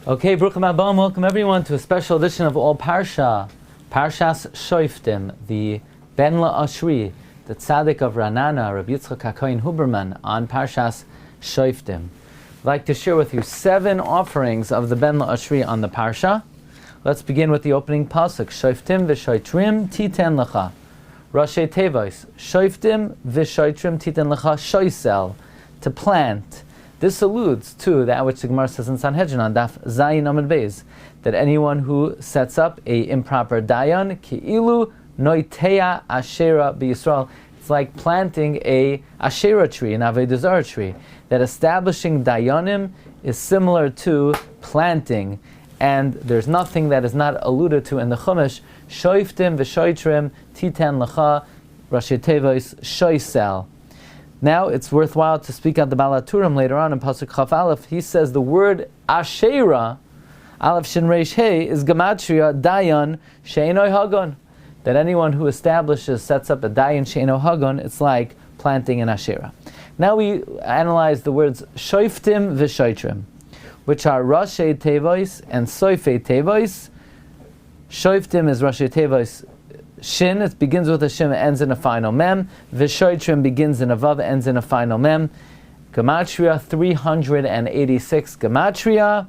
Okay, Bruchim Abam, welcome everyone to a special edition of All Parsha, Parshas Shoftim, the Ben La'ashri, the tzaddik of Ranana, Rabbi Yitzchak HaKohen Huberman, on Parshas Shoftim. I'd like to share with you 7 offerings of the Ben La'ashri on the Parsha. Let's begin with the opening pasuk. Shoftim v'shoitrim titen lecha. Rashi Tevos. Shoftim v'shoitrim titen lecha shoisel. To plant. This alludes to that which the Gemara says in Sanhedrin on Daf Zayin Amud Beis, that anyone who sets up a improper dayan, ki'ilu noitea ashera b'Yisrael, it's like planting a ashera tree, an avodah zarah tree. That establishing dayanim is similar to planting, and there's nothing that is not alluded to in the Chumash. Shoftim v'shoitrim titen lecha, Rashi Tevos shoisel. Now it's worthwhile to speak out the Balaturim later on in Pasuk Chaf Aleph. He says the word Ashera, Aleph Shin Reish Hey, is Gematria Dayan She'enoi Hagon. That anyone who sets up a Dayan She'enoi Hagon, it's like planting an Ashera. Now we analyze the words Shoftim v'Shoitrim, which are Rashi Tevos and Soifei Tevos. Shoftim is Rashi Tevos Shin, it begins with a Shin, it ends in a final Mem. V'shoitrim begins in a Vav, ends in a final Mem. Gematria 386. Gematria,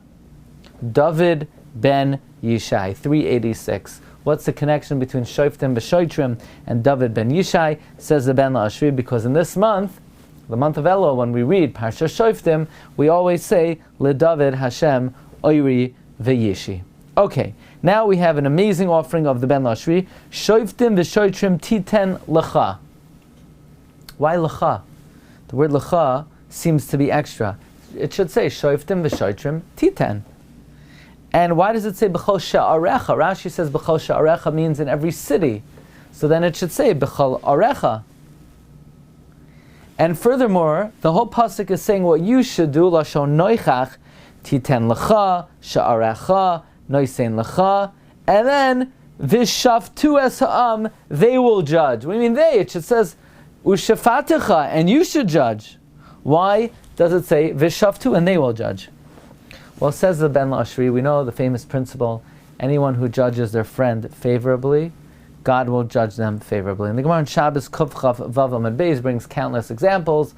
David ben Yishai, 386. What's the connection between Shoftim v'shoitrim and David ben Yishai? Says the Ben La'ashri, because in this month, the month of Elul, when we read Parsha Shoftim, we always say, LeDavid Hashem Oiri v'Yishi. Okay, now we have an amazing offering of the Ben La'ashri. Shoftim v'shoitrim titen lecha. Why lecha? The word lecha seems to be extra. It should say Shoftim v'shoitrim titen. And why does it say b'chol she'arecha? Rashi says b'chol she'arecha means in every city. So then it should say b'chol arecha. And furthermore, the whole pasuk is saying what you should do, lashon noichach, titen lecha, she'arecha, noisein lecha, and then v'shaftu es ha'am, they will judge. What do you mean they? It says u'shafatecha, and you should judge. Why does it say v'shaftu and they will judge? Well, says the Ben La'ashri, we know the famous principle: anyone who judges their friend favorably, God will judge them favorably. And the Gemara in Shabbos Kuf Chav Vav Amud Beis brings countless examples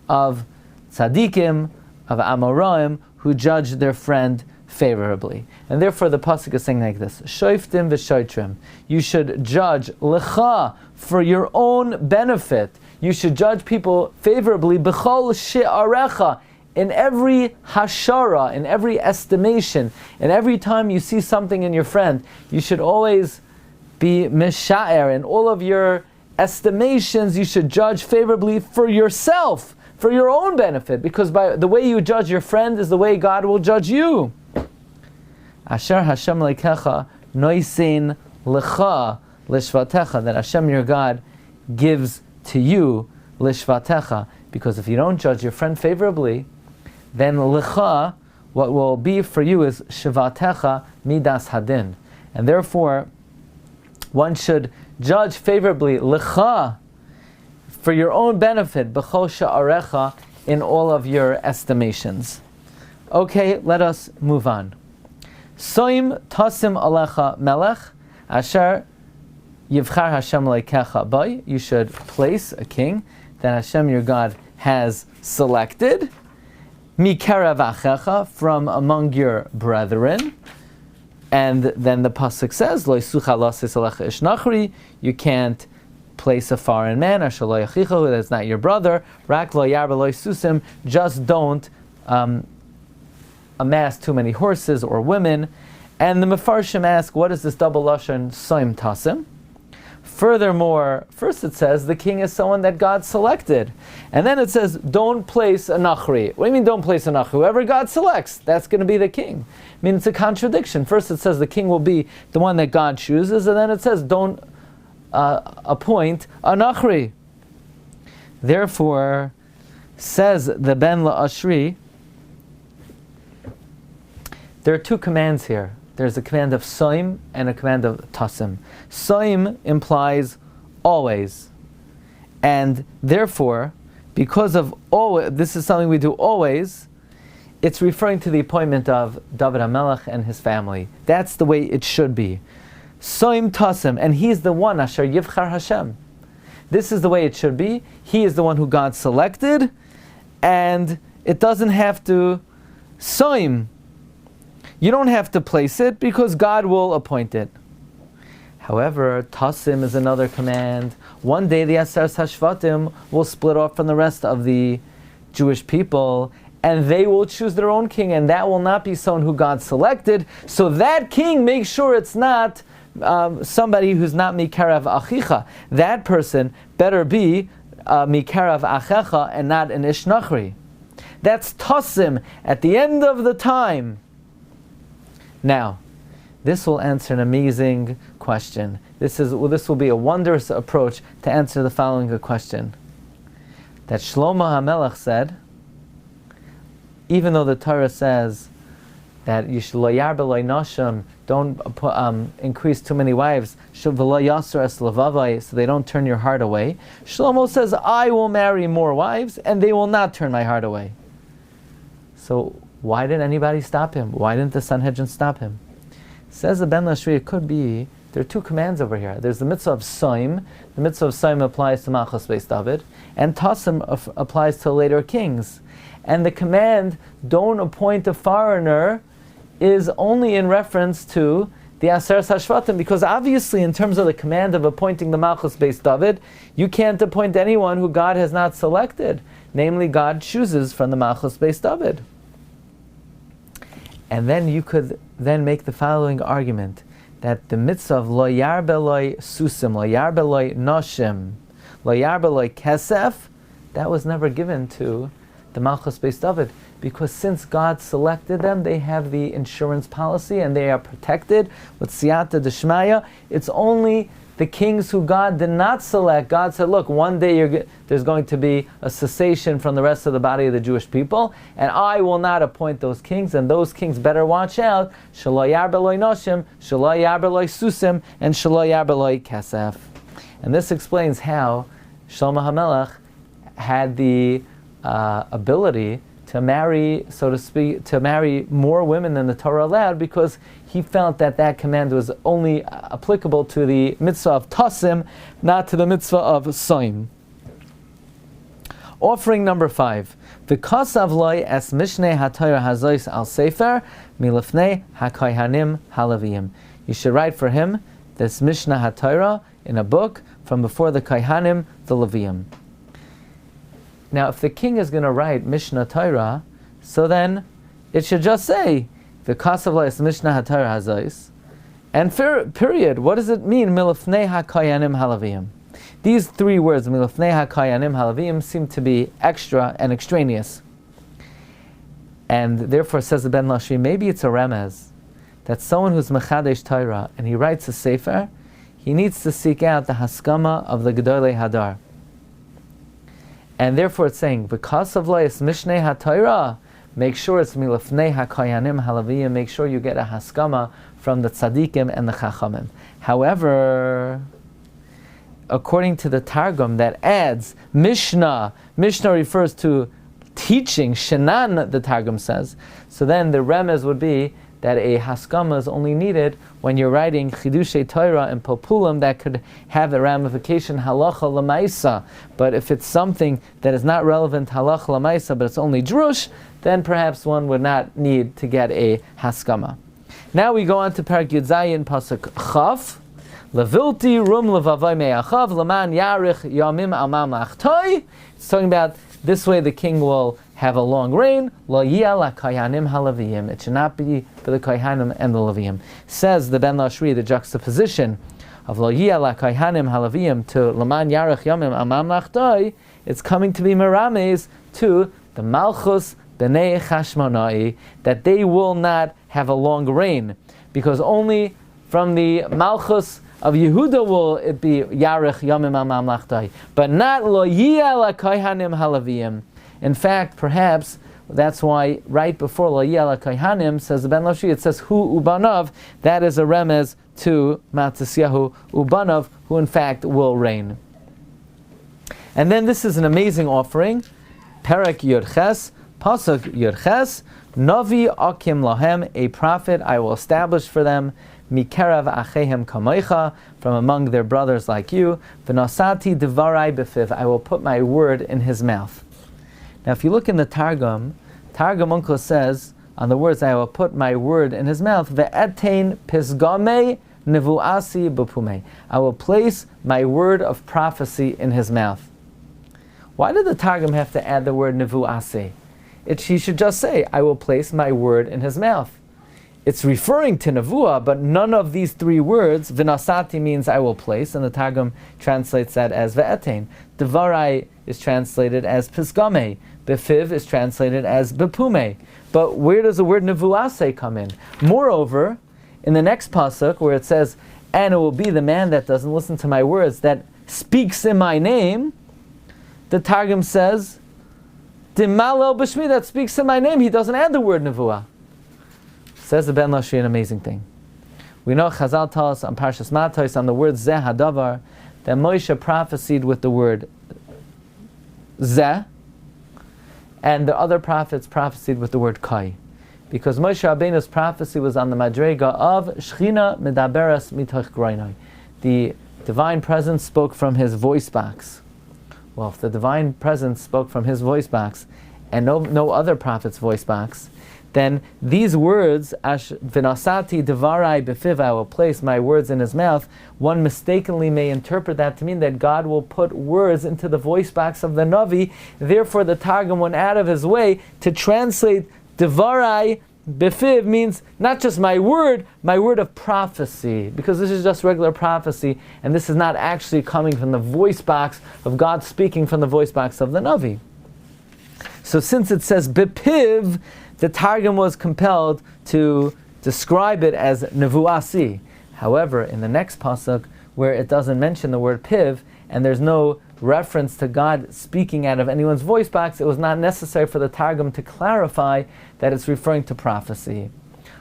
of tzaddikim, of amoraim, who judge their friend favorably. And therefore the pasuk is saying like this: Shoftim v'shoitrim. You should judge lecha, for your own benefit. You should judge people favorably b'chol she'arecha, in every hashara, in every estimation, and every time you see something in your friend, you should always be misha'er. In all of your estimations, you should judge favorably for yourself, for your own benefit, because by the way you judge your friend is the way God will judge you. Asher Hashem leikecha noisein lecha lishvatecha, that Hashem your God gives to you lishvatecha, because if you don't judge your friend favorably, then lecha, what will be for you is shivatecha midas hadin, and therefore one should judge favorably lecha, for your own benefit, b'chol she'arecha, in all of your estimations. Okay, let us move on. Soim tasim alecha melech, asher yivchar Hashem leikecha bay. You should place a king that Hashem your God has selected. Mikerav achecha, from among your brethren. And then the pasuk says, Lo yisucha lasis alecha ish nachri. You can't place a foreign man, asher lo yachicha, that's not your brother. Rak lo yarba lo yisusim. Just don't amass too many horses or women. And the Mefarshim ask, what is this double lashon soim tasim? Furthermore, first it says the king is someone that God selected, and then it says don't place a nachri. What do you mean don't place a nachri? Whoever God selects, that's going to be the king. I mean, it's a contradiction. First it says the king will be the one that God chooses, and then it says don't appoint a nachri. Therefore, says the Ben La'ashri, there are 2 commands here. There's a command of soim and a command of tasim. Soim implies always. And therefore, because of always, this is something we do always, it's referring to the appointment of David HaMelech and his family. That's the way it should be. Soim Tasim, and he's the one, Asher Yivchar Hashem. This is the way it should be. He is the one who God selected, and it doesn't have to Soim. You don't have to place it because God will appoint it. However, Tasim is another command. One day the Aseres HaShvatim will split off from the rest of the Jewish people, and they will choose their own king, and that will not be someone who God selected. So that king makes sure it's not somebody who's not Mikarav Achicha. That person better be Mikarav Achecha and not an Ish Nachri. That's Tasim at the end of the time. Now, this will answer an amazing question. This will be a wondrous approach to answer the following question. That Shlomo HaMelech said, even though the Torah says that you should lo yarbe lo nashim, don't increase too many wives, so they don't turn your heart away. Shlomo says, I will marry more wives, and they will not turn my heart away. So why didn't anybody stop him? Why didn't the Sanhedrin stop him? Says the Ben Lashri, it could be, there are two commands over here. There's the mitzvah of Soim. The mitzvah of Soim applies to Malchus Beis David, and Tasim applies to later kings. And the command, don't appoint a foreigner, is only in reference to the Aseres HaShvatim, because obviously in terms of the command of appointing the Malchus Beis David, you can't appoint anyone who God has not selected. Namely, God chooses from the Malchus Beis David. And then you could then make the following argument, that the mitzvah of lo yarbe lo susim, lo yarbe lo noshim, lo yarbe lo kesef, that was never given to the Malchus Beis David, because since God selected them, they have the insurance policy and they are protected with siyata d'shmaya. It's only the kings who God did not select. God said, look, one day there's going to be a cessation from the rest of the body of the Jewish people, and I will not appoint those kings, and those kings better watch out. Shelo yarbe lo noshim, shelo yarbe lo susim, and shelo yarbe lo kesef. And this explains how Shlomo HaMelech had the ability to marry, so to speak, to marry more women than the Torah allowed, because he felt that that command was only applicable to the mitzvah of Tasim, not to the mitzvah of Soim. Offering number 5. V'kasav loy es mishnei haTorah hazois al sefer milifnei hakohanim halavim. You should write for him this Mishnah haTorah in a book from before the Kohanim, the Leviim. Now, if the king is going to write Mishnah Torah, so then it should just say the Kasav es Mishnah HaTorah Hazois, and period. What does it mean? Milafnei HaKayanim Halavim. These 3 words, Milafnei HaKayanim Halavim, seem to be extra and extraneous, and therefore, says the Ben Lashri, maybe it's a remez that someone who's Mechadesh Torah and he writes a sefer, he needs to seek out the haskama of the Gedolei Hadar. And therefore it's saying, because of Lois Mishnei HaTorah, make sure it's Milafnei HaKayanim Halaviyim, make sure you get a haskama from the tzaddikim and the chachamim. However, according to the Targum that adds Mishnah refers to teaching, Shenan, the Targum says. So then the remez would be that a haskama is only needed when you're writing Chidushei Torah and Populim that could have a ramification halacha lamaisa. But if it's something that is not relevant halacha lamaisa, but it's only drush, then perhaps one would not need to get a haskama. Now we go on to Parak Yud Zayin Pasuk Chaf. Levilti rum levavai me'achav leman yarich yamim al mamlachtoi. It's talking about this way the king will have a long reign. Lo yia la kayanim halaviyim. It should not be for the kayanim and the leviyim. Says the Ben Lashri, the juxtaposition of lo yia la kayanim halaviyim to laman yarech yamim amam lachtoi. It's coming to be merames to the malchus b'nei chashmonai, that they will not have a long reign, because only from the malchus of Yehuda will it be yarech yamim amam lachtoi, but not lo yia la kayanim halaviyim. In fact, perhaps that's why right before Lo Yia LaKohanim, says the Ben Lashri, it says Hu Ubanav. That is a remez to Matisyahu Ubanav, who in fact will reign. And then this is an amazing offering. Perek Yud Ches, Pasuk Yud Ches, Navi akim lahem, a prophet I will establish for them, mikerav achehem kamoicha, from among their brothers like you, v'nasati devarai befiv, I will put my word in his mouth. Now if you look in the Targum Onkelos says, on the words, I will put my word in his mouth, ve'etein pisgame nevuasi bupume, I will place my word of prophecy in his mouth. Why did the Targum have to add the word nevuasi? He should just say, I will place my word in his mouth. It's referring to nevuah, but none of these three words, vinasati means I will place, and the Targum translates that as ve'etein. Devarai is translated as pisgame. Befiv is translated as bepume. But where does the word nevuase come in? Moreover, in the next pasuk where it says, and it will be the man that doesn't listen to my words, that speaks in my name, the Targum says, Dimalel b'shmi, that speaks in my name. He doesn't add the word nevuah. Says the Ben Lashri an amazing thing. We know Chazal tell us on Parshas Matos, on the word Zeh Hadavar, that Moshe prophesied with the word Zeh, and the other prophets prophesied with the word Kai. Because Moshe Rabbeinu's prophecy was on the Madrega of Shechina Medaberas Mitoch Groinoi. The divine presence spoke from his voice box. Well, if the divine presence spoke from his voice box, and no other prophet's voice box, then these words, Vinasati Devarai Befiv, I will place my words in his mouth, one mistakenly may interpret that to mean that God will put words into the voice box of the Navi. Therefore the Targum went out of his way to translate Devarai Befiv means not just my word of prophecy, because this is just regular prophecy, and this is not actually coming from the voice box of God speaking from the voice box of the Navi. So since it says Bepiv, the Targum was compelled to describe it as nevuasi. However, in the next pasuk, where it doesn't mention the word piv, and there's no reference to God speaking out of anyone's voice box, it was not necessary for the Targum to clarify that it's referring to prophecy.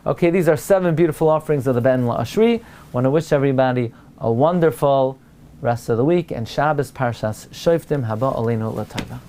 Okay, these are 7 beautiful offerings of the Ben La'ashri. I want to wish everybody a wonderful rest of the week, and Shabbos Parshas Shoftim Haba Aleinu L'Tova.